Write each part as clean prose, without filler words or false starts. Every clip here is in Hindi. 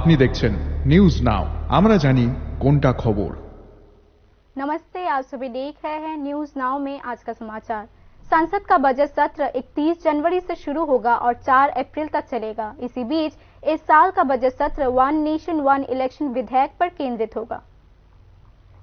আপনি দেখছেন নিউজ নাও, আমরা জানি কোনটা খবর। नमस्ते, आप सभी देख रहे हैं न्यूज नाउ में आज का समाचार। संसद का बजट सत्र 31 जनवरी से शुरू होगा और 4 अप्रैल तक चलेगा। इसी बीच इस साल का बजट सत्र वन नेशन वन इलेक्शन विधेयक पर केंद्रित होगा।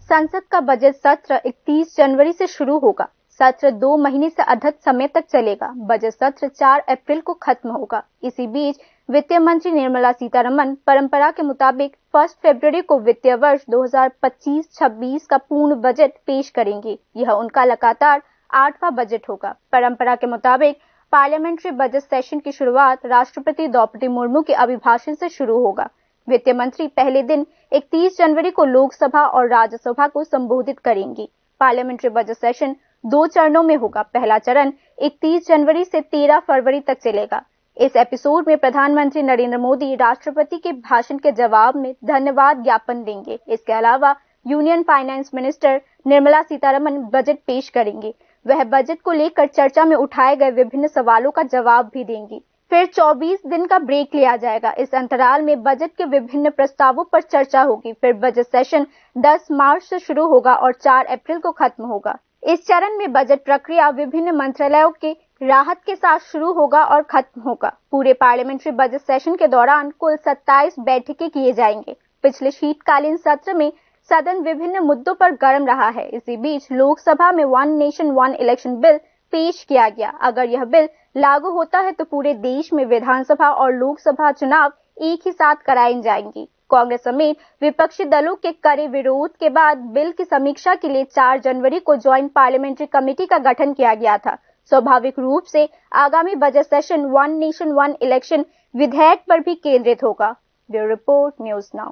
संसद का बजट सत्र 31 जनवरी से शुरू होगा। सत्र 2 महीने से अधिक समय तक चलेगा। बजट सत्र 4 अप्रैल को खत्म होगा। इसी बीच वित्त मंत्री निर्मला सीतारमण परंपरा के मुताबिक 1 फरवरी को वित्तीय वर्ष 2025-26 का पूर्ण बजट पेश करेंगे। यह उनका लगातार 8वां बजट होगा। परंपरा के मुताबिक पार्लियामेंट्री बजट सेशन की शुरुआत राष्ट्रपति द्रौपदी मुर्मू के अभिभाषण से शुरू होगा। वित्त मंत्री पहले दिन 31 जनवरी को लोकसभा और राज्यसभा को संबोधित करेंगी। पार्लियामेंट्री बजट सेशन 2 चरणों में होगा। पहला चरण 31 जनवरी से 13 फरवरी तक चलेगा। इस एपिसोड में प्रधानमंत्री नरेंद्र मोदी राष्ट्रपति के भाषण के जवाब में धन्यवाद ज्ञापन देंगे। इसके अलावा union finance minister Nirmala Sitharaman budget पेश करेंगे। वह बजट को लेकर चर्चा में उठाए गए विभिन्न सवालों का जवाब भी देंगी। फिर 24 दिन का ब्रेक लिया जाएगा। इस अंतराल में बजट के विभिन्न प्रस्तावों पर चर्चा होगी। फिर बजट सेशन 10 मार्च से शुरू होगा और 4 अप्रैल को खत्म होगा। इस चरण में बजट प्रक्रिया विभिन्न मंत्रालयों के राहत के साथ शुरू होगा और खत्म होगा। पूरे पार्लियामेंट्री बजट सेशन के दौरान कुल 27 बैठकें किए जाएंगे। पिछले शीतकालीन सत्र में सदन विभिन्न मुद्दों पर गर्म रहा है। इसी बीच लोकसभा में one nation one election bill पेश किया गया। अगर यह बिल लागू होता है तो पूरे देश में विधानसभा और लोकसभा चुनाव एक ही साथ कराए जाएंगे। कांग्रेस समेत विपक्षी दलों के कड़े विरोध के बाद बिल की समीक्षा के लिए 4 जनवरी को ज्वाइंट पार्लियामेंट्री कमेटी का गठन किया गया था। स्वाभाविक रूप से आगामी budget session one nation one election विधेयक पर भी केंद्रित होगा। Bureau report, news now.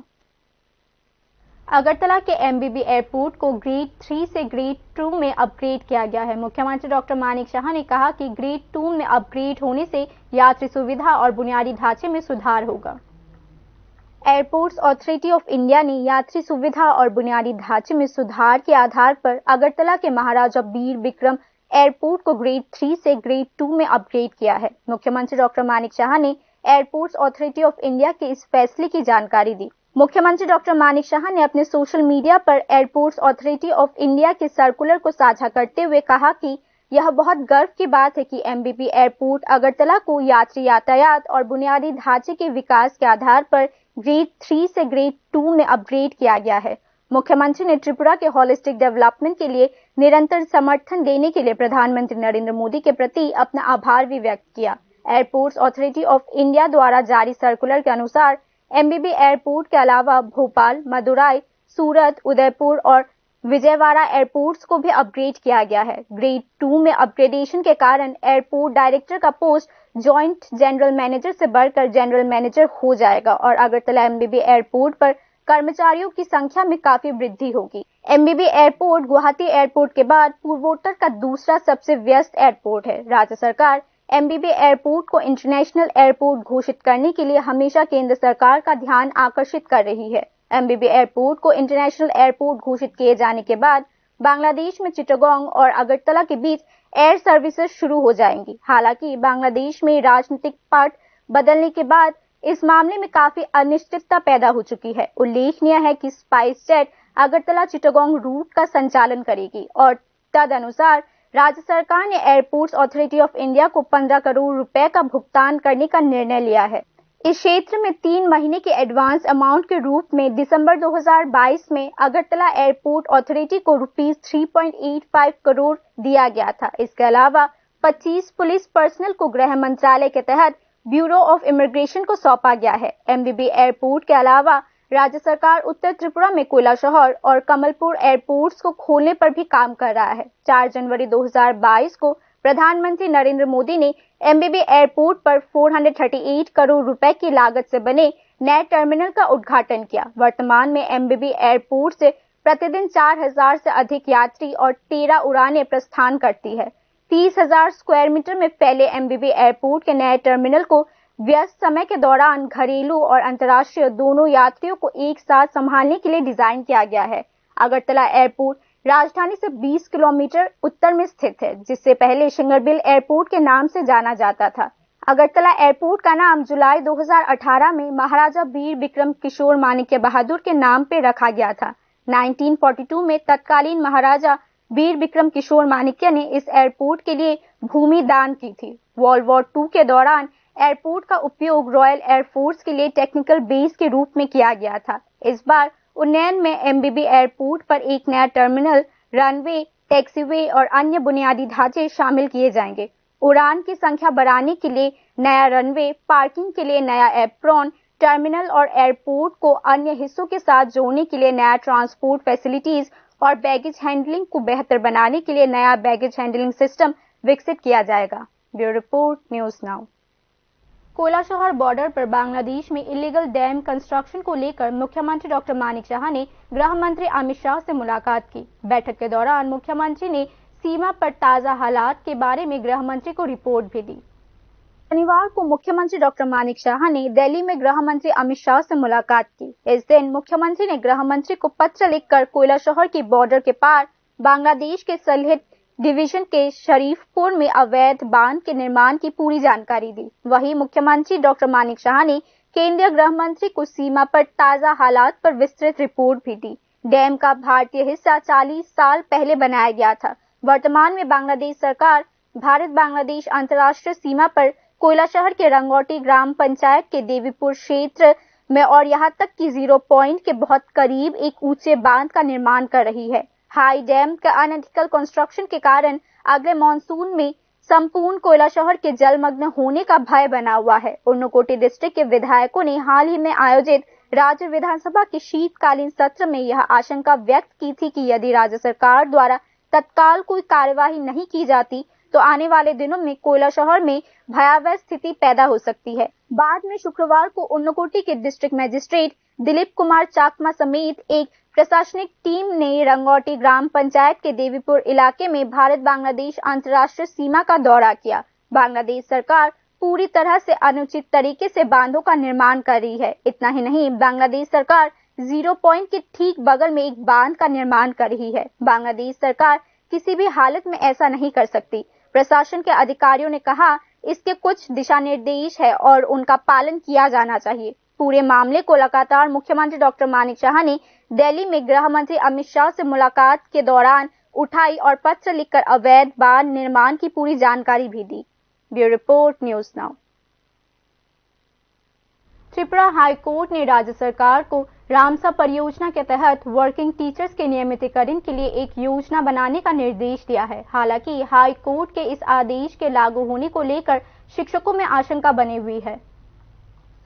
Agartala के एमबीबी एयरपोर्ट को ग्रेड 3 से ग्रेड 2 में अपग्रेड किया गया है। मुख्यमंत्री डॉक्टर मानिक शाह ने कहा कि ग्रेड 2 में अपग्रेड होने से यात्री सुविधा और बुनियादी ढांचे में सुधार होगा। एयरपोर्ट्स अथॉरिटी ऑफ इंडिया ने यात्री सुविधा और बुनियादी ढांचे में सुधार के आधार पर अगरतला के महाराजा वीर विक्रम एयरपोर्ट को ग्रेड 3 से ग्रेड 2 में अपग्रेड किया है। मुख्यमंत्री डॉक्टर मानिक शाह ने एयरपोर्ट्स अथॉरिटी ऑफ इंडिया के इस फैसले की जानकारी दी। मुख्यमंत्री डॉक्टर मानिक शाह ने अपने सोशल मीडिया पर एयरपोर्ट्स अथॉरिटी ऑफ इंडिया के सर्कुलर को साझा करते हुए कहा कि यह बहुत गर्व की बात है कि एमबीबी एयरपोर्ट अगरतला को यात्री यातायात और बुनियादी ढांचे के विकास के आधार पर ग्रेड 3 से ग्रेड 2 में अपग्रेड किया गया है। मुख्यमंत्री ने त्रिपुरा के होलिस्टिक डेवलपमेंट के लिए निरंतर समर्थन देने के लिए प्रधानमंत्री नरेंद्र मोदी के प्रति अपना आभार भी व्यक्त किया। एयरपोर्ट्स अथॉरिटी ऑफ इंडिया द्वारा जारी सर्कुलर के अनुसार एमबीबी एयरपोर्ट के अलावा भोपाल, मदुराई, सूरत, उदयपुर और विजयवाड़ा एयरपोर्ट्स को भी अपग्रेड किया गया है। ग्रेड 2 में अपग्रेडेशन के कारण एयरपोर्ट डायरेक्टर का पोस्ट जॉइंट जनरल मैनेजर से बढ़कर जनरल मैनेजर हो जाएगा और अगरतला एमबीबी एयरपोर्ट पर कर्मचारियों की संख्या में काफी वृद्धि होगी। एमबीबी एयरपोर्ट गुवाहाटी एयरपोर्ट के बाद पूर्वोत्तर का दूसरा सबसे व्यस्त एयरपोर्ट है। राज्य सरकार एमबीबी एयरपोर्ट को इंटरनेशनल एयरपोर्ट घोषित करने के लिए हमेशा केंद्र सरकार का ध्यान आकर्षित कर रही है। एमबीबी एयरपोर्ट को इंटरनेशनल एयरपोर्ट घोषित किए जाने के बाद बांग्लादेश में चिटागोंग और अगरतला के बीच एयर सर्विसेज शुरू हो जाएंगी। हालांकि बांग्लादेश में राजनीतिक पट बदलने के बाद इस मामले में काफी अनिश्चितता पैदा हो चुकी है। उल्लेखनीय है कि SpiceJet Agartala Chittagong route का संचालन करेगी और तदनुसार राज्य सरकार ने एयरपोर्ट्स अथॉरिटी ऑफ इंडिया को 15 करोड़ रुपए का भुगतान करने का निर्णय लिया है। इस क्षेत्र में 3 महीने के एडवांस अमाउंट के रूप में दिसंबर 2022 में अगरतला एयरपोर्ट अथॉरिटी को रुपीस 3.85 करोड़ दिया गया था। इसके अलावा 25 पुलिस पर्सनल को गृह मंत्रालय के तहत ब्यूरो ऑफ इमिग्रेशन को सौंपा गया है। एमबीबी एयरपोर्ट के अलावा राज्य सरकार उत्तर त्रिपुरा में कोयला शहर और कमलपुर एयरपोर्ट्स को खोलने पर भी काम कर रहा है। 4 जनवरी 2022 को प्रधानमंत्री नरेंद्र मोदी ने एमबीबी एयरपोर्ट पर 438 करोड़ रुपए की लागत से बने नए टर्मिनल का उद्घाटन किया। वर्तमान में एमबीबी एयरपोर्ट से प्रतिदिन 4000 से अधिक यात्री और 13 उड़ानें प्रस्थान करती है। 30,000 स्क्वायर मीटर में फैले एमबीबी एयरपोर्ट के नए टर्मिनल को व्यस्त समय के दौरान घरेलू और अंतर्राष्ट्रीय दोनों यात्रियों को एक साथ संभालने के लिए डिजाइन किया गया है। अगरतला एयरपोर्ट राजधानी से 20 किलोमीटर उत्तर में स्थित है, जिससे पहले शिंगरबिल एयरपोर्ट के नाम से जाना जाता था। अगरतला एयरपोर्ट का नाम जुलाई 2018 में महाराजा वीर विक्रम किशोर माणिक्य बहादुर के नाम पर रखा गया था। 1942 में तत्कालीन महाराजा वीर विक्रम किशोर माणिक्य ने इस एयरपोर्ट के लिए भूमि दान की थी। वर्ल्ड वॉर 2 के दौरान एयरपोर्ट का उपयोग रॉयल एयरफोर्स के लिए टेक्निकल बेस के रूप में किया गया था। इस बार उन्नयन में एमबीबी एयरपोर्ट पर एक नया टर्मिनल, रनवे, टैक्सीवे और अन्य बुनियादी ढांचे शामिल किए जाएंगे। उड़ान की संख्या बढ़ाने के लिए नया रनवे, पार्किंग के लिए नया एप्रॉन, टर्मिनल और एयरपोर्ट को अन्य हिस्सों के साथ जोड़ने के लिए नया ट्रांसपोर्ट फैसिलिटीज और बैगेज हैंडलिंग को बेहतर बनाने के लिए नया बैगेज हैंडलिंग सिस्टम विकसित किया जाएगा। Bureau report, news now. Kolashahar border पर बांग्लादेश में इलीगल डैम कंस्ट्रक्शन को लेकर मुख्यमंत्री डॉक्टर मानिक शाह ने गृह मंत्री अमित शाह से मुलाकात की। बैठक के दौरान मुख्यमंत्री ने सीमा पर ताजा हालात के बारे में गृह मंत्री को रिपोर्ट भी दी। शनिवार को मुख्यमंत्री डॉक्टर मानिक शाह ने दिल्ली में गृह मंत्री अमित शाह से मुलाकात की। इस दिन मुख्यमंत्री ने गृह मंत्री को पत्र लिखकर कोलाशहर की बॉर्डर के पार बांग्लादेश के सलहेट डिवीजन के शरीफपुर में अवैध बांध के निर्माण की पूरी जानकारी दी। वहीं मुख्यमंत्री डॉक्टर मानिक शाह ने केंद्रीय गृह मंत्री को सीमा पर ताजा हालात पर विस्तृत रिपोर्ट भी दी। डैम का भारतीय हिस्सा 40 साल पहले बनाया गया था। वर्तमान में बांग्लादेश सरकार भारत बांग्लादेश अंतर्राष्ट्रीय सीमा पर कोयलाशहर के रंगौटी ग्राम पंचायत के देवीपुर क्षेत्र में और यहां तक कि 0 पॉइंट के बहुत करीब एक ऊंचे बांध का निर्माण कर रही है। हाई डैम का अनएथिकल कंस्ट्रक्शन के कारण अगले मॉनसून में संपूर्ण कोयलाशहर के जलमग्न होने का भय बना हुआ है। ऊर्नकोटी डिस्ट्रिक्ट के विधायकों ने हाल ही में आयोजित राज्य विधानसभा के शीतकालीन सत्र में यह आशंका व्यक्त की थी कि यदि राज्य सरकार द्वारा तत्काल कोई कार्यवाही नहीं की जाती तो आने वाले दिनों में कोयलाशहर में भयावह स्थिति पैदा हो सकती है। बाद में शुक्रवार को ऊर्नकोटी के डिस्ट्रिक्ट मजिस्ट्रेट दिलीप कुमार चाकमा समेत एक प्रशासनिक टीम ने रंगौटी ग्राम पंचायत के देवीपुर इलाके में भारत बांग्लादेश अंतर्राष्ट्रीय सीमा का दौरा किया। बांग्लादेश सरकार पूरी तरह से अनुचित तरीके से बांधों का निर्माण कर रही है। इतना ही नहीं, बांग्लादेश सरकार 0 पॉइंट के ठीक बगल में एक बांध का निर्माण कर रही है। बांग्लादेश सरकार किसी भी हालत में ऐसा नहीं कर सकती। प्रशासन के अधिकारियों ने कहा इसके कुछ दिशा निर्देश है और उनका पालन किया जाना चाहिए। पूरे मामले को लगातार मुख्यमंत्री डॉक्टर मानिक शाह ने दिल्ली में गृह मंत्री अमित शाह से मुलाकात के दौरान उठाई और पत्र लिखकर अवैध बांध निर्माण की पूरी जानकारी भी दी। Bureau report, news now. Tripura high court ने राज्य सरकार को रामसा परियोजना के तहत वर्किंग टीचर्स के नियमितीकरण के लिए एक योजना बनाने का निर्देश दिया है। हालांकि हाई कोर्ट के इस आदेश के लागू होने को लेकर शिक्षकों में आशंका बनी हुई है।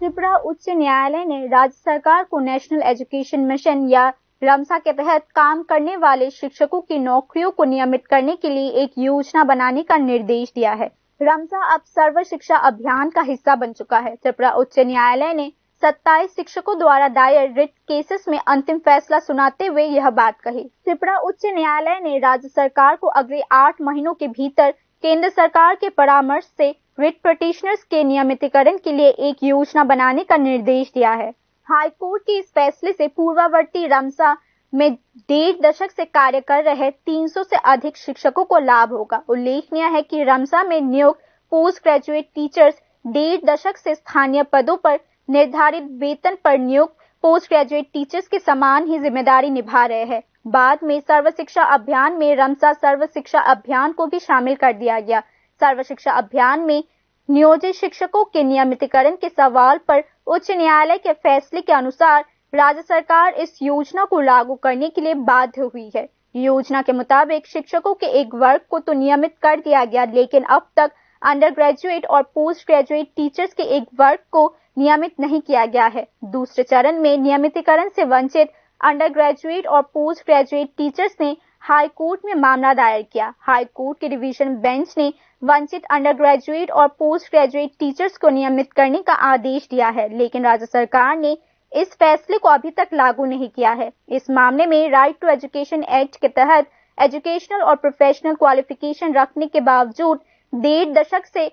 त्रिपुरा उच्च न्यायालय ने राज्य सरकार को नेशनल एजुकेशन मिशन या रमसा के तहत काम करने वाले शिक्षकों की नौकरियों को नियमित करने के लिए एक योजना बनाने का निर्देश दिया है। रमसा अब सर्व शिक्षा अभियान का हिस्सा बन चुका है। त्रिपुरा उच्च न्यायालय ने 27 शिक्षकों द्वारा दायर रिट केसेस में अंतिम फैसला सुनाते हुए यह बात कही। त्रिपुरा उच्च न्यायालय ने राज्य सरकार को अगले 8 महीनों के भीतर केंद्र सरकार के परामर्श से रिट पिटीशनर्स के नियमितीकरण के लिए एक योजना बनाने का निर्देश दिया है। हाई कोर्ट के इस फैसले से पूर्ववर्ती रमसा में 1.5 दशक से कार्य कर रहे 300 से अधिक शिक्षकों को लाभ होगा। उल्लेखनीय है कि रमसा में नियुक्त पोस्ट ग्रेजुएट टीचर्स 1.5 दशक से स्थानीय पदों पर निर्धारित वेतन पर नियुक्त पोस्ट ग्रेजुएट टीचर्स के समान ही जिम्मेदारी निभा रहे हैं। बाद में सर्व शिक्षा अभियान में रमसा सर्व शिक्षा अभियान को भी शामिल कर दिया गया। सर्व शिक्षा अभियान में नियोजित शिक्षकों के नियमितीकरण के सवाल पर उच्च न्यायालय के फैसले के अनुसार राज्य सरकार इस योजना को लागू करने के लिए बाध्य हुई है। योजना के मुताबिक शिक्षकों के एक वर्ग को तो नियमित कर दिया गया, लेकिन अब तक अंडर ग्रेजुएट और पोस्ट ग्रेजुएट टीचर्स के एक वर्ग को नियमित नहीं किया गया है। दूसरे चरण में नियमितीकरण से वंचित अंडर ग्रेजुएट और पोस्ट ग्रेजुएट टीचर्स ने हाई कोर्ट में मामला दायर किया। हाई कोर्ट के डिवीजन बेंच ने वंचित अंडर ग्रेजुएट और पोस्ट ग्रेजुएट टीचर्स को नियमित करने का आदेश दिया है, लेकिन राज्य सरकार ने इस फैसले को अभी तक लागू नहीं किया है। इस मामले में राइट टू एजुकेशन एक्ट के तहत एजुकेशनल और प्रोफेशनल क्वालिफिकेशन रखने के बावजूद 1.5 दशक से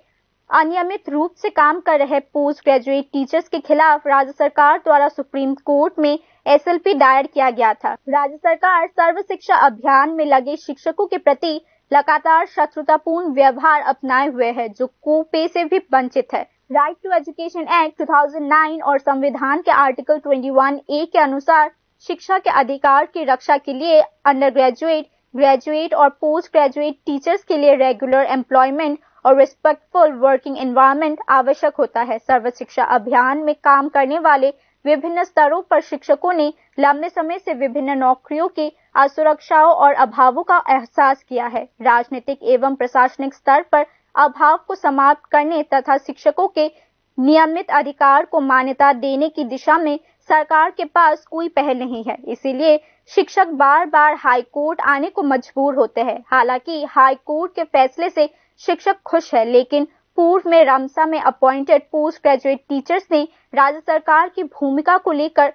अनियमित रूप से काम कर रहे पोस्ट ग्रेजुएट टीचर्स के खिलाफ राज्य सरकार द्वारा सुप्रीम कोर्ट में एसएलपी दायर किया गया था। राज्य सरकार सर्व शिक्षा अभियान में लगे शिक्षकों के प्रति लगातार शत्रुतापूर्ण व्यवहार अपनाए हुए है, जो को-पे से भी वंचित है। राइट टू एजुकेशन एक्ट 2009 और संविधान के आर्टिकल 21A के अनुसार शिक्षा के अधिकार की रक्षा के लिए अंडर ग्रेजुएट, ग्रेजुएट और पोस्ट ग्रेजुएट टीचर्स के लिए रेगुलर एम्प्लॉयमेंट और रिस्पेक्टफुल वर्किंग एनवायरनमेंट आवश्यक होता है। सर्व शिक्षा अभियान में काम करने वाले विभिन्न स्तरों पर शिक्षकों ने लंबे समय से विभिन्न नौकरियों की असुरक्षाओं और अभावों का एहसास किया है। राजनीतिक एवं प्रशासनिक स्तर पर अभाव को समाप्त करने तथा शिक्षकों के नियमित अधिकार को मान्यता देने की दिशा में सरकार के पास कोई पहल नहीं है। इसीलिए शिक्षक बार बार हाई कोर्ट आने को मजबूर होते हैं। हालांकि हाई कोर्ट के फैसले से शिक्षक खुश है, लेकिन पूर्व में रमसा में अपॉइंटेड पोस्ट ग्रेजुएट टीचर्स ने राज्य सरकार की भूमिका को लेकर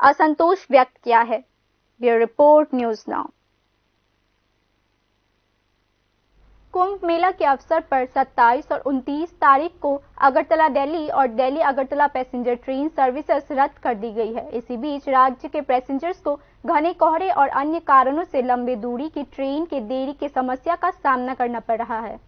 असंतोष व्यक्त किया है। Bureau report, news now. Kumbh Mela के अवसर पर 27 और 29 तारीख को अगरतला दिल्ली और Delhi Agartala passenger train services रद्द कर दी गई है। इसी बीच राज्य के पैसेंजर्स को घने कोहरे और अन्य कारणों से लंबी दूरी की ट्रेन के देरी की समस्या का सामना करना पड़ रहा है।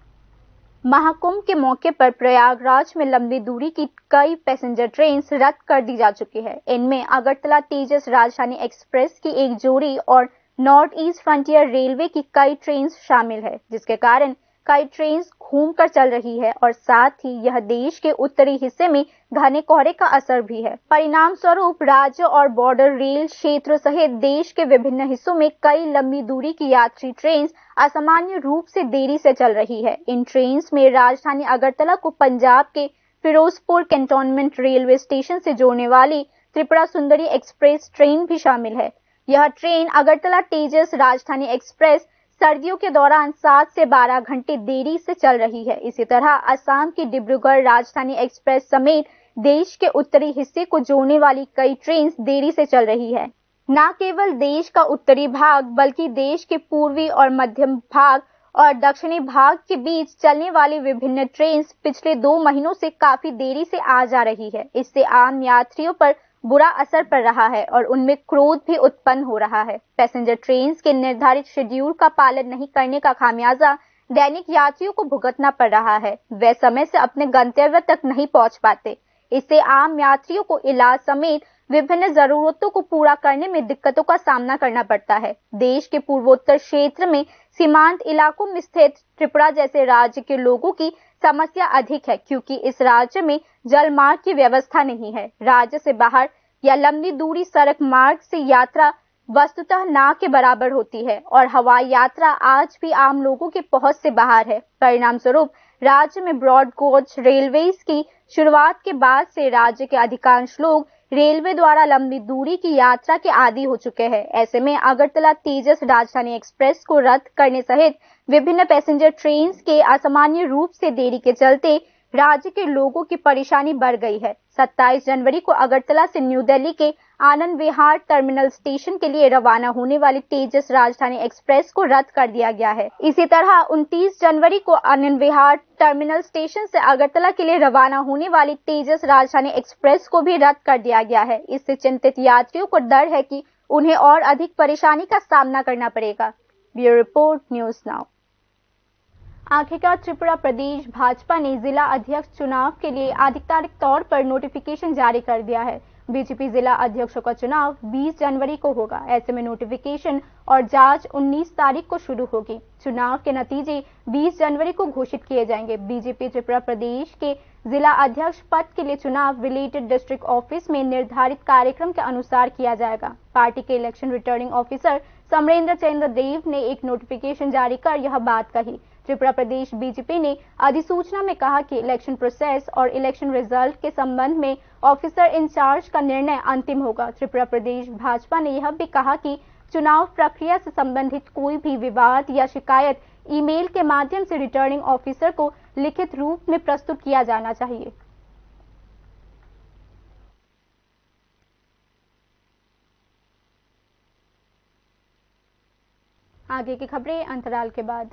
महाकुंभ के मौके पर प्रयागराज में लंबी दूरी की कई पैसेंजर ट्रेन रद्द कर दी जा चुकी है। इनमें अगरतला तेजस राजधानी एक्सप्रेस की एक जोड़ी और नॉर्थ ईस्ट फ्रंटियर रेलवे की कई ट्रेन शामिल है, जिसके कारण कई ट्रेन घूमकर चल रही है और साथ ही यह देश के उत्तरी हिस्से में घने कोहरे का असर भी है। परिणाम स्वरूप राज्य और बॉर्डर रेल क्षेत्र सहित देश के विभिन्न हिस्सों में कई लंबी दूरी की यात्री ट्रेन असामान्य रूप से देरी से चल रही है। इन ट्रेन में राजधानी अगरतला को पंजाब के फिरोजपुर कैंटोनमेंट रेलवे स्टेशन से जोड़ने वाली त्रिपुरा सुंदरी एक्सप्रेस ट्रेन भी शामिल है। यह ट्रेन अगरतला तेजस राजधानी एक्सप्रेस सर्दियों के दौरान 7 से 12 घंटे देरी से चल रही है। इसी तरह असम की डिब्रूगढ़ राजधानी एक्सप्रेस समेत देश के उत्तरी हिस्से को जोड़ने वाली कई ट्रेन देरी से चल रही है। न केवल देश का उत्तरी भाग बल्कि देश के पूर्वी और मध्यम भाग और दक्षिणी भाग के बीच चलने वाली विभिन्न ट्रेन पिछले 2 महीनों से काफी देरी से आ जा रही है। इससे आम यात्रियों पर बुरा असर पड़ रहा है और उनमें क्रोध भी उत्पन्न हो रहा है। पैसेंजर ट्रेन के निर्धारित शेड्यूल का पालन नहीं करने का खामियाजा दैनिक यात्रियों को भुगतना पड़ रहा है। वे समय से अपने गंतव्य तक नहीं पहुंच पाते। इससे आम यात्रियों को इलाज समेत विभिन्न जरूरतों को पूरा करने में दिक्कतों का सामना करना पड़ता है। देश के पूर्वोत्तर क्षेत्र में सीमांत इलाकों में स्थित त्रिपुरा जैसे राज्य के लोगों की समस्या अधिक है, क्योंकि इस राज्य में जल मार्ग की व्यवस्था नहीं है। राज्य से बाहर या लंबी दूरी सड़क मार्ग से यात्रा वस्तुतः ना के बराबर होती है और हवाई यात्रा आज भी आम लोगों की पहुंच से बाहर है। परिणाम स्वरूप राज्य में ब्रॉड गॉज रेलवेज की शुरुआत के बाद से राज्य के अधिकांश लोग रेलवे द्वारा लंबी दूरी की यात्रा के आदी हो चुके हैं। ऐसे में अगरतला तेजस राजधानी एक्सप्रेस को रद्द करने सहित विभिन्न पैसेंजर ट्रेन के असामान्य रूप से देरी के चलते राज्य के लोगों की परेशानी बढ़ गई है। 27 जनवरी को अगरतला से न्यू दिल्ली के आनंद विहार टर्मिनल स्टेशन के लिए रवाना होने वाली तेजस राजधानी एक्सप्रेस को रद्द कर दिया गया है। इसी तरह 29 जनवरी को आनंद विहार टर्मिनल स्टेशन से अगरतला के लिए रवाना होने वाली तेजस राजधानी एक्सप्रेस को भी रद्द कर दिया गया है। इससे चिंतित यात्रियों को डर है कि उन्हें और अधिक परेशानी का सामना करना पड़ेगा। Bureau report, news now. आखिरकार त्रिपुरा प्रदेश भाजपा ने जिला अध्यक्ष चुनाव के लिए आधिकारिक तौर पर नोटिफिकेशन जारी कर दिया है। बीजेपी जिला अध्यक्षों का चुनाव 20 जनवरी को होगा। ऐसे में नोटिफिकेशन और जांच 19 तारीख को शुरू होगी। चुनाव के नतीजे 20 जनवरी को घोषित किए जाएंगे। बीजेपी त्रिपुरा प्रदेश के जिला अध्यक्ष पद के लिए चुनाव रिलेटेड डिस्ट्रिक्ट ऑफिस में निर्धारित कार्यक्रम के अनुसार किया जाएगा। पार्टी के इलेक्शन रिटर्निंग ऑफिसर समरेंद्र चंद्र देव ने एक नोटिफिकेशन जारी कर यह बात कही। त्रिपुरा प्रदेश बीजेपी ने अधिसूचना में कहा कि इलेक्शन प्रोसेस और इलेक्शन रिजल्ट के संबंध में ऑफिसर इंचार्ज का निर्णय अंतिम होगा। त्रिपुरा प्रदेश भाजपा ने यह भी कहा कि चुनाव प्रक्रिया से संबंधित कोई भी विवाद या शिकायत ईमेल के माध्यम से रिटर्निंग ऑफिसर को लिखित रूप में प्रस्तुत किया जाना चाहिए। आगे की खबरें अंतराल के बाद।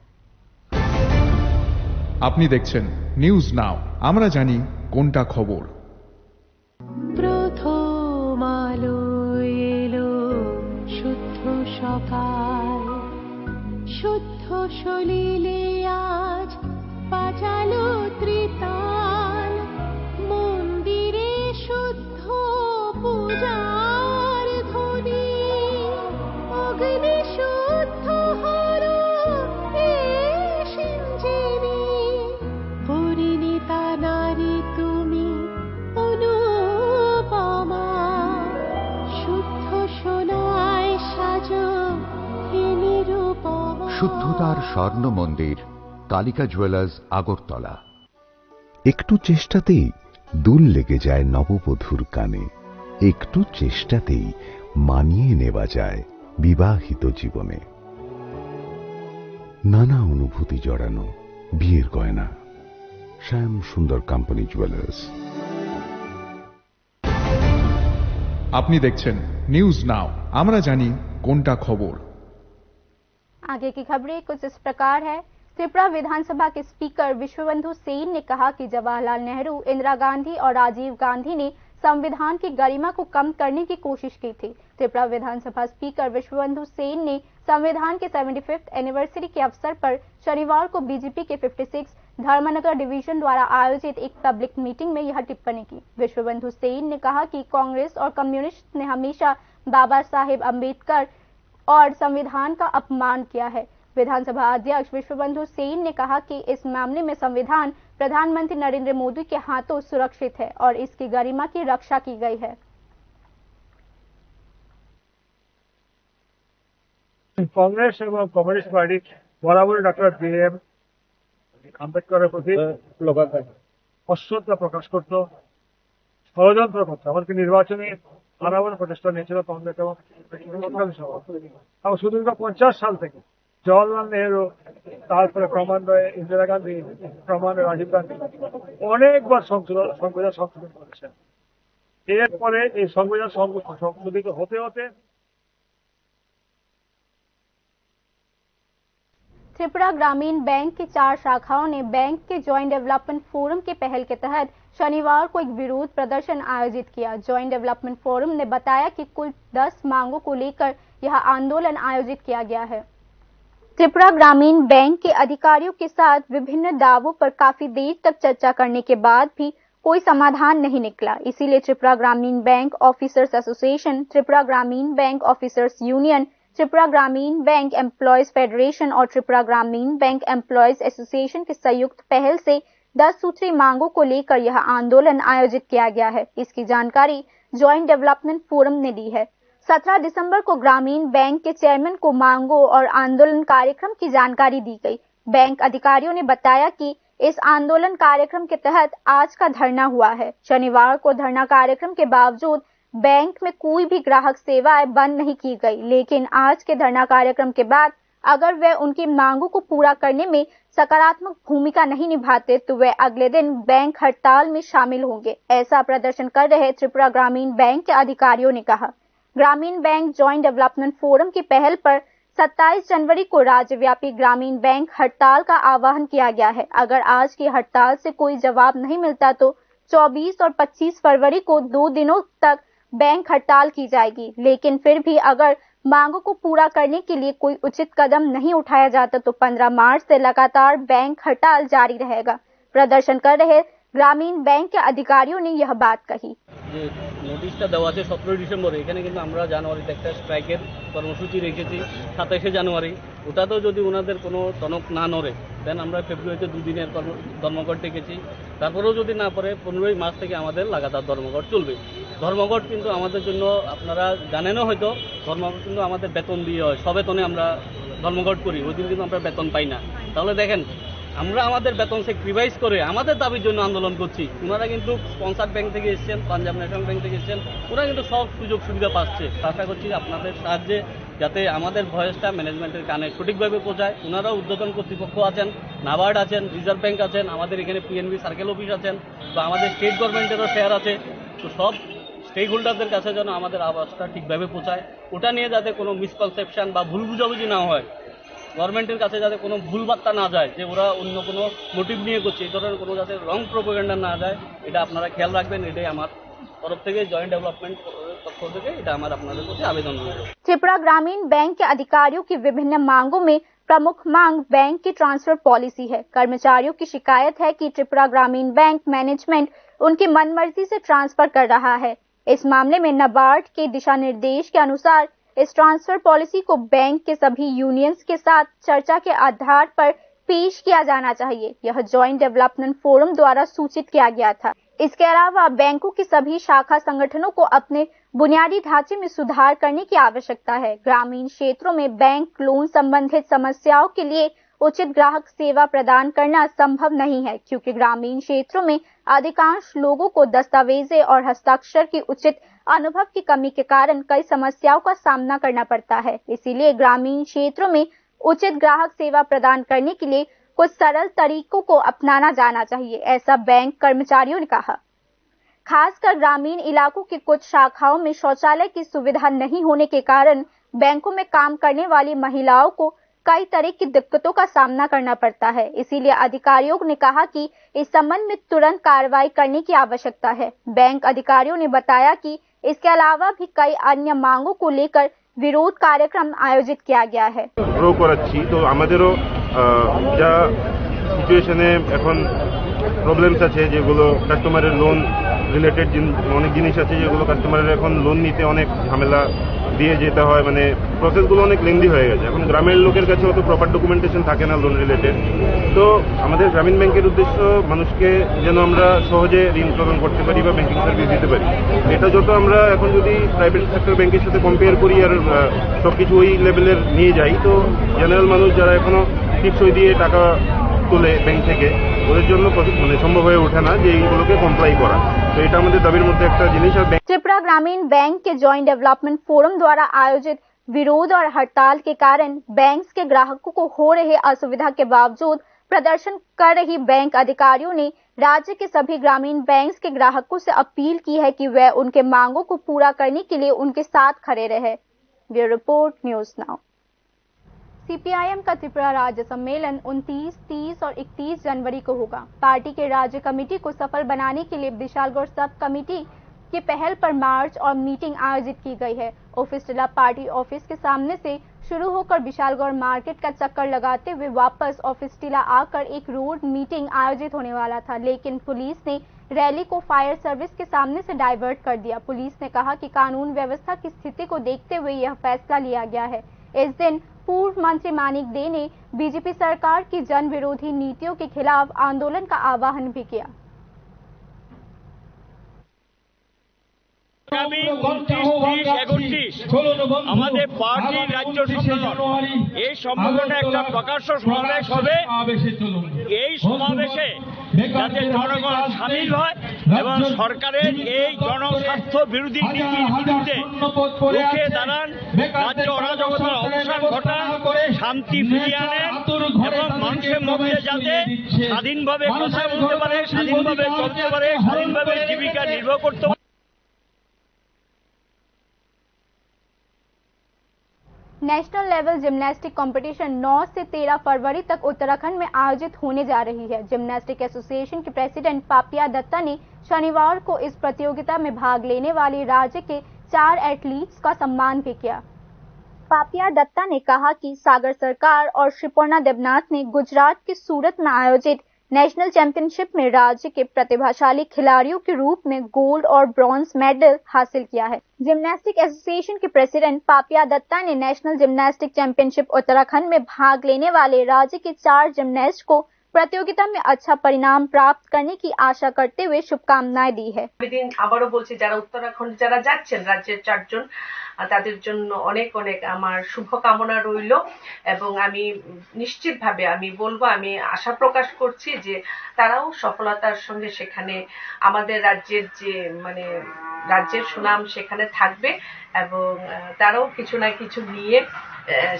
আপনি দেখছেন নিউজ নাও, আমরা জানি কোনটা খবর। প্রথম আলো এলো শুদ্ধ সকাল, শুদ্ধ সলিলে আজ বাজালো ত্রিতাল, মন্দিরে শুদ্ধ পূজার ধ্বনি, অগ্নি শুদ্ধ হর এ সিঞ্জিনী, পরিণীতা নারী তুমি অনুপমা, শুদ্ধ সোনায় সাজো হে নিরুপমা। শুদ্ধতার স্বর্ণ মন্দির, কালিকা জুয়েলার্স, আগরতলা। একটু চেষ্টাতেই দুল লেগে যায় নববধূর কানে, একটু চেষ্টাতেই মানিয়ে নেওয়া যায় বিবাহিত জীবনে। নানা অনুভূতি জড়ানো বিয়ের গয়না, শ্যাম সুন্দর কোম্পানি জুয়েলার্স। আপনি দেখছেন নিউজ নাও, আমরা জানি কোনটা খবর। आगे की खबरें कुछ इस प्रकार है। त्रिपुरा विधानसभा के स्पीकर विश्वबंधु सेन ने कहा कि जवाहरलाल नेहरू, इंदिरा गांधी और राजीव गांधी ने संविधान की गरिमा को कम करने की कोशिश की थी। त्रिपुरा विधानसभा स्पीकर विश्वबंधु सेन ने संविधान के 75th एनिवर्सरी के अवसर पर शनिवार को बीजेपी के 56 धर्मनगर डिवीजन द्वारा आयोजित एक पब्लिक मीटिंग में यह टिप्पणी की। विश्वबंधु सेन ने कहा कि कांग्रेस और कम्युनिस्ट ने हमेशा बाबा साहेब अम्बेडकर और संविधान का अपमान किया है। विधानसभा अध्यक्ष विश्वबंधु सेन ने कहा कि इस मामले में संविधान प्रधानमंत्री नरेंद्र मोदी के हाथों सुरक्षित है और इसकी गरिमा की रक्षा की गई है। कांग्रेस এবং কমিউনিস্ট পার্টি বরাবর ডক্টর বি.এম. আম্বেদকরের প্রতি অশ্রদ্ধা প্রকাশ করত, ষড়যন্ত্র করত, এমনকি নির্বাচনী আনাবন প্রচেষ্টা নিয়েছিল কংগ্রেস এবং সুদীর্ঘ 50 সাল থেকে জওয়াহরলাল নেহরু, তারপরে ক্রমান্বয়ে ইন্দিরা গান্ধী, ক্রমান্বয়ে রাজীব গান্ধী অনেকবার সংবিধান সংশোধন করেছেন। এরপরে এই সংবিধান সংশোধিত হতে হতে त्रिपुरा ग्रामीण बैंक की 4 शाखाओं ने बैंक के जॉइंट डेवलपमेंट फोरम के पहल के तहत शनिवार को एक विरोध प्रदर्शन आयोजित किया। जॉइंट डेवलपमेंट फोरम ने बताया कि कुल 10 मांगों को लेकर यह आंदोलन आयोजित किया गया है। त्रिपुरा ग्रामीण बैंक के अधिकारियों के साथ विभिन्न दावों पर काफी देर तक चर्चा करने के बाद भी कोई समाधान नहीं निकला। इसीलिए त्रिपुरा ग्रामीण बैंक ऑफिसर्स एसोसिएशन, त्रिपुरा ग्रामीण बैंक ऑफिसर्स यूनियन, त्रिपुरा ग्रामीण बैंक एम्प्लॉयज फेडरेशन और त्रिपुरा ग्रामीण बैंक एम्प्लॉयज एसोसिएशन के संयुक्त पहल से 10 सूत्री मांगों को लेकर यह आंदोलन आयोजित किया गया है। इसकी जानकारी जॉइंट डेवलपमेंट फोरम ने दी है। 17 दिसंबर को ग्रामीण बैंक के चेयरमैन को मांगों और आंदोलन कार्यक्रम की जानकारी दी गई। बैंक अधिकारियों ने बताया कि इस आंदोलन कार्यक्रम के तहत आज का धरना हुआ है। शनिवार को धरना कार्यक्रम के बावजूद बैंक में कोई भी ग्राहक सेवाएं बंद नहीं की गई, लेकिन आज के धरना कार्यक्रम के बाद अगर वे उनकी मांगों को पूरा करने में सकारात्मक भूमिका नहीं निभाते तो वे अगले दिन बैंक हड़ताल में शामिल होंगे, ऐसा प्रदर्शन कर रहे त्रिपुरा ग्रामीण बैंक के अधिकारियों ने कहा। ग्रामीण बैंक जॉइंट डेवलपमेंट फोरम की पहल पर 27 जनवरी को राज्यव्यापी ग्रामीण बैंक हड़ताल का आह्वान किया गया है। अगर आज की हड़ताल से कोई जवाब नहीं मिलता तो 24 और 25 फरवरी को 2 दिनों तक बैंक हड़ताल की जाएगी, लेकिन फिर भी अगर मांगों को पूरा करने के लिए कोई उचित कदम नहीं उठाया जाता तो 15 मार्च से लगातार बैंक हड़ताल जारी रहेगा। प्रदर्शन कर रहे গ্রামীণ ব্যাংকের अधिकारियों ने यह बात कही। যে নোটিশটা দেওয়া আছে 17 ডিসেম্বর, এখানে কিন্তু আমরা জানুয়ারিতে একটা স্ট্রাইকের কর্মসূচি রেখেছি 27শে জানুয়ারি। ওটাতেও যদি ওনাদের কোনো টনক না নড়ে দেন আমরা ফেব্রুয়ারিতে 2 দিনের ধর্মঘট ডেকেছি। তারপরেও যদি না পড়ে 15ই মার্চ থেকে আমাদের লাগাতার ধর্মঘট চলবে। ধর্মঘট কিন্তু আমাদের জন্য আপনারা জানেনও হয়তো, ধর্মঘট কিন্তু আমাদের বেতন দিয়ে হয়, সবেতনে আমরা ধর্মঘট করি, ওই দিন কিন্তু আমরা বেতন পাই না। তাহলে দেখেন আমরা আমাদের বেতন স্যাক্রিফাইস করে আমাদের দাবির জন্য আন্দোলন করছি। ওনারা কিন্তু স্পন্সার ব্যাংক থেকে এসেছেন, পাঞ্জাব ন্যাশনাল ব্যাংক থেকে এসেছেন, ওরা কিন্তু সব সুযোগ সুবিধা পাচ্ছে। আশা করছি আপনাদের সাহায্যে যাতে আমাদের ভয়েসটা ম্যানেজমেন্টের কানে সঠিকভাবে পৌঁছায়। ওনারাও ঊর্ধ্বতন কর্তৃপক্ষ আছেন, নাবার্ড আছেন, রিজার্ভ ব্যাংক আছেন, আমাদের এখানে পিএনবি সার্কেল অফিস আছেন, তো আমাদের স্টেট গভর্নমেন্টেরও শেয়ার আছে। তো সব স্টেক হোল্ডারদের কাছে যেন আমাদের আওয়াজটা ঠিকভাবে পৌঁছায়, ওটা নিয়ে যাতে কোনো মিসকনসেপশন বা ভুল বুঝাবুঝি না হয়, গভর্নমেন্টের কাছে যাতে কোনো ভুল বার্তা না যায় যে ওরা অন্য কোনো মোটিভ নিয়ে করছে, এই ধরনের কোনো যাতে রং প্রোপাগান্ডা না যায়, এটা আপনারা খেয়াল রাখবেন। এটাই আমার तरफ থেকে জয়েন্ট ডেভেলপমেंट पक्ष থেকে এটা আমার আপনাদের প্রতি আবেদন রইল। त्रिपुरा ग्रामीण बैंक के अधिकारियों की विभिन्न मांगों में प्रमुख मांग बैंक की ट्रांसफर पॉलिसी है। कर्मचारियों की शिकायत है कि त्रिपुरा ग्रामीण बैंक मैनेजमेंट उनकी मनमर्जी से ट्रांसफर कर रहा है। इस मामले में नाबार्ड के दिशा निर्देश के अनुसार इस ट्रांसफर पॉलिसी को बैंक के सभी यूनियंस के साथ चर्चा के आधार पर पेश किया जाना चाहिए। यह जॉइंट डेवलपमेंट फोरम द्वारा सूचित किया गया था। इसके अलावा बैंकों की सभी शाखा संगठनों को अपने बुनियादी ढांचे में सुधार करने की आवश्यकता है। ग्रामीण क्षेत्रों में बैंक लोन संबंधित समस्याओं के लिए उचित ग्राहक सेवा प्रदान करना संभव नहीं है, क्योंकि ग्रामीण क्षेत्रों में अधिकांश लोगों को दस्तावेजें और हस्ताक्षर की उचित अनुभव की कमी के कारण कई समस्याओं का सामना करना पड़ता है। इसीलिए ग्रामीण क्षेत्रों में उचित ग्राहक सेवा प्रदान करने के लिए कुछ सरल तरीकों को अपनाना जाना चाहिए, ऐसा बैंक कर्मचारियों ने कहा। खासकर ग्रामीण इलाकों की कुछ शाखाओं में शौचालय की सुविधा नहीं होने के कारण बैंकों में काम करने वाली महिलाओं को कई तरह की दिक्कतों का सामना करना पड़ता है। इसीलिए अधिकारियों ने कहा कि इस संबंध में तुरंत कार्रवाई करने की आवश्यकता है। बैंक अधिकारियों ने बताया कि इसके अलावा भी कई अन्य मांगों को लेकर विरोध कार्यक्रम आयोजित किया गया है। গ্রো করাচ্ছি তো আমাদেরও যা সিচুয়েশনে এখন প্রবলেমস আছে, যেগুলো কাস্টমারের লোন রিলেটেড অনেক জিনিস আছে যেগুলো কাস্টমারের এখন লোন নিতে অনেক ঝামেলা দিয়ে যেতে হয়, মানে প্রসেসগুলো অনেক লেন্দি হয়ে গেছে। এখন গ্রামের লোকের কাছে অত প্রপার ডকুমেন্টেশন থাকে না লোন রিলেটেড। তো আমাদের গ্রামীণ ব্যাংকের উদ্দেশ্য মানুষকে যেন আমরা সহজে ঋণ প্রদান করতে পারি বা ব্যাংকিং সার্ভিস দিতে পারি। এটা যত আমরা এখন যদি প্রাইভেট সেক্টর ব্যাংকের সাথে কম্পেয়ার করি আর সবকিছু ওই লেভেলের নিয়ে যাই, তো জেনারেল মানুষ যারা এখনো টিপসই দিয়ে টাকা তোলে ব্যাংক থেকে, ওদের জন্য মানে সম্ভব হয়ে ওঠে না যে এইগুলোকে কমপ্লাই করা। তো এটা আমাদের দাবির মধ্যে একটা জিনিস। আর त्रिपुरा ग्रामीण बैंक के जॉइंट डेवलपमेंट फोरम द्वारा आयोजित विरोध और हड़ताल के कारण बैंक्स के ग्राहकों को हो रहे असुविधा के बावजूद प्रदर्शन कर रही बैंक अधिकारियों ने राज्य के सभी ग्रामीण बैंक्स के ग्राहकों से अपील की है कि वह उनके मांगों को पूरा करने के लिए उनके साथ खड़े रहे। Bureau report, news now. CPIM का त्रिपुरा राज्य सम्मेलन 29, 30 और 31 जनवरी को होगा। पार्टी के राज्य कमेटी को सफल बनाने के लिए विशालगढ़ सब कमेटी की पहल पर मार्च और मीटिंग आयोजित की गई है। ऑफिस टिला पार्टी ऑफिस के सामने से शुरू होकर विशालगढ़ मार्केट का चक्कर लगाते हुए वापस ऑफिस टिला आकर एक रोड मीटिंग आयोजित होने वाला था, लेकिन पुलिस ने रैली को फायर सर्विस के सामने से डाइवर्ट कर दिया। पुलिस ने कहा कि कानून व्यवस्था की स्थिति को देखते हुए यह फैसला लिया गया है। इस दिन पूर्व मंत्री मानिक दे ने बीजेपी सरकार की जन विरोधी नीतियों के खिलाफ आंदोलन का आह्वान भी किया। আগামী 29, 30, 31 আমাদের পার্টির রাজ্য সম্মেলন, এই সম্মেলনে একটা প্রকাশ্য সমাবেশ হবে। এই সমাবেশে যাতে জনগণ সামিল হয় এবং সরকারের এই জনস্বার্থ বিরোধী নীতির বিরুদ্ধে রুখে দাঁড়ান, রাজ্য অরাজকতার অবসান ঘটান, শান্তি ফিরিয়ে আনেন এবং মানুষের মধ্যে যাতে স্বাধীনভাবে কথা বলতে পারে, স্বাধীনভাবে চলতে পারে, স্বাধীনভাবে জীবিকা নির্বাহ করতে পারে। नेशनल लेवल जिम्नास्टिक कंपटीशन 9 से 13 फरवरी तक उत्तराखंड में आयोजित होने जा रही है। जिम्नास्टिक एसोसिएशन के प्रेसिडेंट पापिया दत्ता ने शनिवार को इस प्रतियोगिता में भाग लेने वाले राज्य के 4 एथलीट्स का सम्मान भी किया। पापिया दत्ता ने कहा कि सागर सरकार और श्रीपर्णा देवनाथ ने गुजरात के सूरत में आयोजित नेशनल चैंपियनशिप में राज्य के प्रतिभाशाली खिलाड़ियों के रूप में गोल्ड और ब्रॉन्ज मेडल हासिल किया है। जिम्नास्टिक एसोसिएशन के प्रेसिडेंट पापिया दत्ता ने नेशनल जिम्नास्टिक चैंपियनशिप उत्तराखंड में भाग लेने वाले राज्य के 4 जिम्नास्ट को प्रतियोगिता में अच्छा परिणाम प्राप्त करने की आशा करते हुए शुभकामनाएं दी है। আবারও বলছি, যারা উত্তরাখণ্ড যারা যাচ্ছেন রাজ্যের 4 জন, তাদের জন্য অনেক অনেক আমার শুভকামনা রইল এবং আমি নিশ্চিতভাবে আমি বলবো, আমি আশা প্রকাশ করছি যে তারাও সফলতার সঙ্গে সেখানে আমাদের রাজ্যের যে মানে রাজ্যের সুনাম সেখানে থাকবে এবং তারাও কিছু না কিছু নিয়ে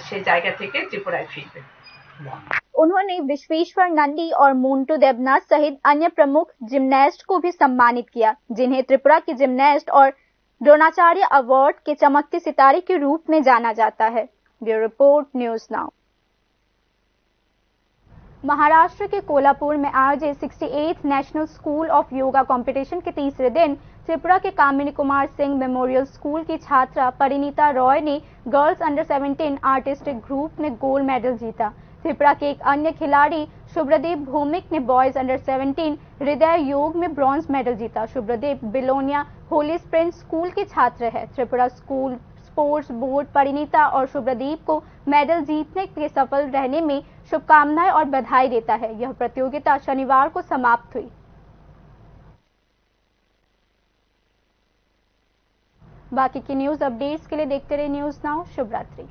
সেই জায়গা থেকে ত্রিপুরায় ফিরবে। उन्होंने विश्वेश्वर नंदी और मोन्टू देवनाथ सहित अन्य प्रमुख जिम्नास्ट को भी सम्मानित किया, जिन्हें त्रिपुरा की जिम्नास्ट और द्रोणाचार्य अवार्ड के चमकते सितारे के रूप में जाना जाता है। Bureau report, news now. Maharashtra के कोल्हापुर में आयोजित 68th national school of yoga competition के तीसरे दिन त्रिपुरा के कामिनी कुमार सिंह मेमोरियल स्कूल की छात्रा परिणीता रॉय ने गर्ल्स अंडर 17 आर्टिस्टिक ग्रुप में गोल्ड मेडल जीता। त्रिपुरा के एक अन्य खिलाड़ी शुभ्रदीप भौमिक ने बॉयज अंडर 17 हृदय योग में ब्रॉन्ज मेडल जीता। शुभ्रदीप बिलोनिया होली स्प्रिंग स्कूल के छात्र है। Tripura school sports board Parineeta और शुभ्रदीप को मेडल जीतने के सफल रहने में शुभकामनाएं और बधाई देता है। यह प्रतियोगिता शनिवार को समाप्त हुई। बाकी की न्यूज अपडेट्स के लिए देखते रहिए न्यूज नाउ। शुभ रात्रि।